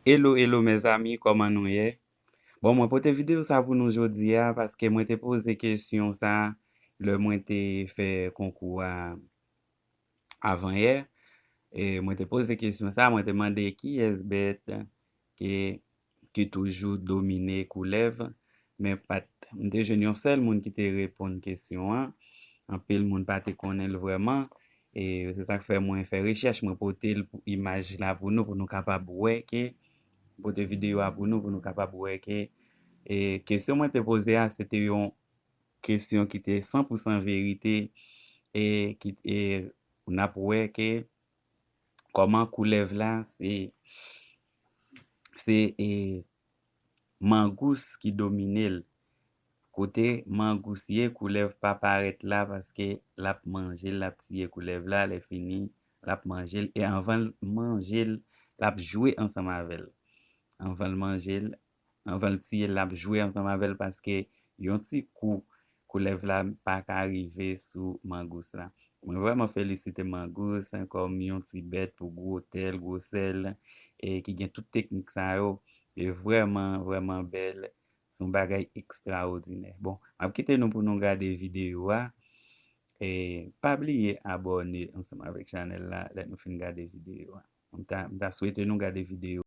Hello, hello mes amis, koman nou ye? Bon, mwen pote video sa pou nou jodi ya, paske mwen te pose kesyon sa, le mwen te fe konkou avan ye, mwen te pose kesyon sa, mwen te mande ki esbet ki toujou domine koulev, men pat, mwen te jen yon sel moun ki te repon kesyon an, anpil moun pat te konel vreman, se sa fe mwen fe recheche, mwen pote imaj la pou nou kapab weke, pote video a pou nou kapab weke. Kesyon mwen te pose a, se te yon kesyon ki te 100% verite, ou nap weke, koman koulev la, se mangous ki domine l. Kote mangous ye, koulev pa paret la, paske lap manjel, lap tiye koulev la, le fini, lap manjel, e anvan manjel, lap jwe ansam avel. Anvan manjel, anvan tiye lap jwe ansam avel, paske yon ti koulev la pa ka arrive sou mangous la. Mwen vreman felisite mangous, kom yon ti bet pou gwo tel, gwo sel, ki gen tout teknik sa yo, vreman, vreman bel, son bagay ekstraordinaire. Bon, ap kite nou pou nou gade video a, pa bliye abone ansama avek chanel la, let nou fin gade video a. Mta souwete nou gade video